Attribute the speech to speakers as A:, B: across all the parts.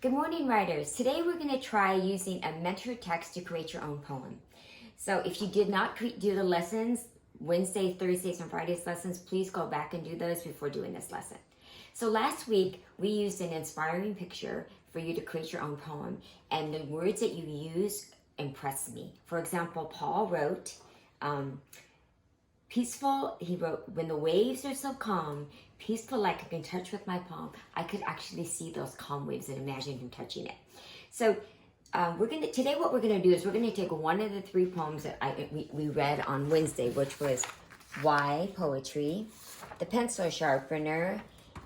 A: Good morning, writers. Today we're going to try using a mentor text to create your own poem. So if you did not do the lessons, Wednesday, Thursdays, and Fridays lessons, please go back and do those before doing this lesson. So last week we used an inspiring picture for you to create your own poem, and the words that you use impressed me. For example, Paul wrote, peaceful, he wrote, when the waves are so calm, peaceful like I can touch with my palm. I could actually see those calm waves and imagine him touching it. So today what we're gonna do is we're gonna take one of the three poems that we read on Wednesday, which was Why Poetry, The Pencil Sharpener,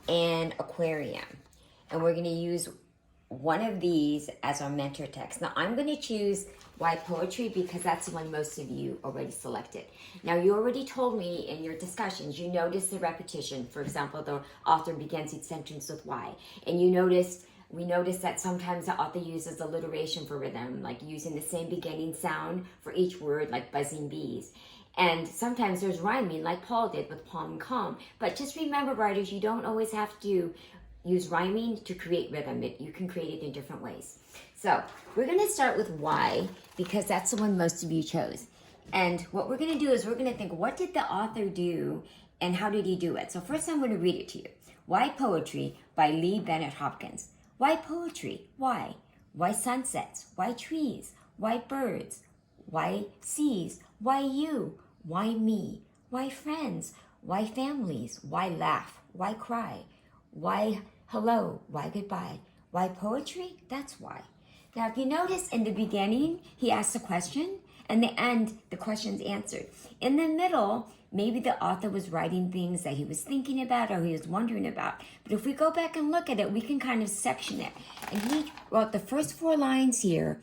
A: and Aquarium. And we're gonna use one of these as our mentor text. Now I'm going to choose Why Poetry because that's the one most of you already selected. Now you already told me in your discussions, you noticed the repetition. For example, the author begins each sentence with why. And we noticed that sometimes the author uses alliteration for rhythm, like using the same beginning sound for each word, like buzzing bees. And sometimes there's rhyming like Paul did with palm and calm. But just remember, writers, you don't always have to use rhyming to create rhythm. You can create it in different ways. So we're going to start with why, because that's the one most of you chose. And what we're going to do is we're going to think, what did the author do and how did he do it? So first I'm going to read it to you. Why Poetry by Lee Bennett Hopkins. Why poetry? Why? Why sunsets? Why trees? Why birds? Why seas? Why you? Why me? Why friends? Why families? Why laugh? Why cry? Why hello? Why goodbye? Why poetry? That's why. Now, if you notice in the beginning, he asks a question, and the end, the question's answered. In the middle, maybe the author was writing things that he was thinking about or he was wondering about. But if we go back and look at it, we can kind of section it. And he wrote the first 4 lines here.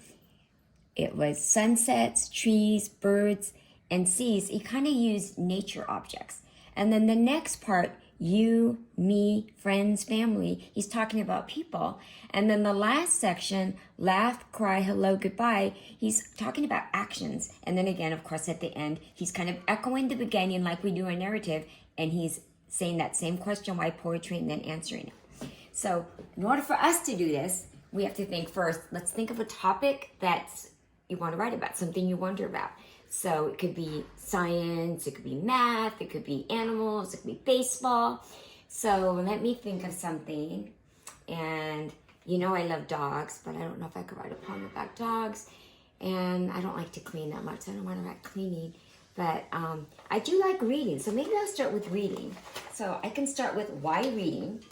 A: It was sunsets, trees, birds, and seas. He kind of used nature objects. And then the next part, you, me, friends, family, he's talking about people. And then the last section, laugh, cry, hello, goodbye, he's talking about actions. And then again, of course, at the end, he's kind of echoing the beginning like we do a narrative, and he's saying that same question, why poetry, and then answering it. So in order for us to do this, we have to think first, let's think of a topic that you want to write about, something you wonder about. So it could be science, it could be math, it could be animals, it could be baseball. So let me think of something. And you know I love dogs, but I don't know if I could write a poem about dogs. And I don't like to clean that much. I don't want to write cleaning. But I do like reading. So maybe I'll start with reading. So I can start with why reading.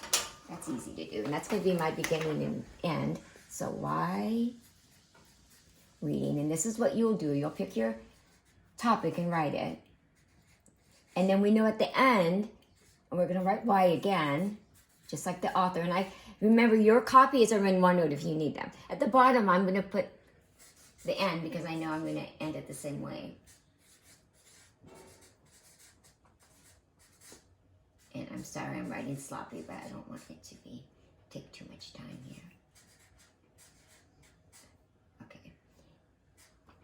A: That's easy to do. And that's going to be my beginning and end. So why reading? And this is what you'll do. You'll pick your topic and write it. And then we know at the end, and we're going to write why again, just like the author. And I remember your copies are in OneNote if you need them. At the bottom, I'm going to put the end because I know I'm going to end it the same way. And I'm sorry I'm writing sloppy, but I don't want it to take too much time here.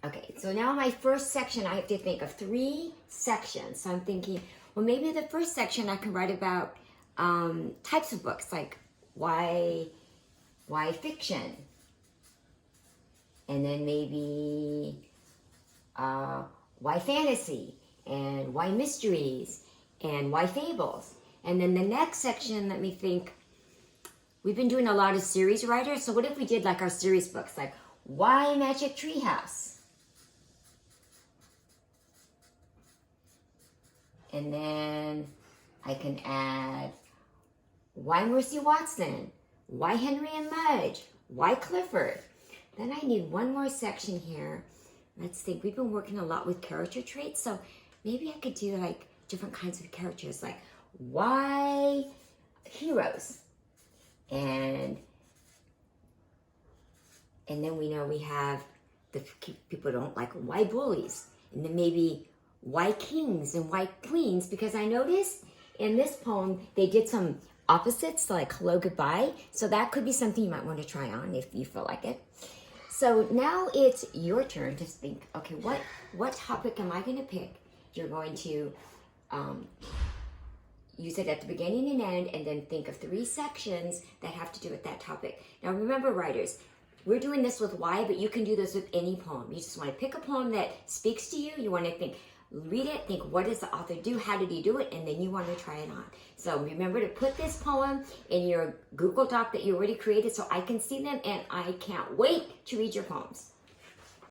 A: Okay, so now my first section, I have to think of 3 sections. So I'm thinking, well, maybe the first section I can write about types of books, like why fiction? And then maybe why fantasy? And why mysteries? And why fables? And then the next section, let me think, we've been doing a lot of series writers. So what if we did like our series books, like why Magic Tree House? And then I can add, why Mercy Watson? Why Henry and Mudge? Why Clifford? Then I need one more section here. Let's think, we've been working a lot with character traits, so maybe I could do like different kinds of characters, like why heroes? And then we know we have the people don't like why bullies? And then maybe why kings and why queens? Because I noticed in this poem, they did some opposites, like hello, goodbye. So that could be something you might want to try on if you feel like it. So now it's your turn to think, okay, what topic am I going to pick? You're going to use it at the beginning and end, and then think of 3 sections that have to do with that topic. Now remember, writers, we're doing this with why, but you can do this with any poem. You just want to pick a poem that speaks to you. You want to think, read it, think, what does the author do? How did he do it? And then you want to try it on. So remember to put this poem in your Google Doc that you already created so I can see them, and I can't wait to read your poems.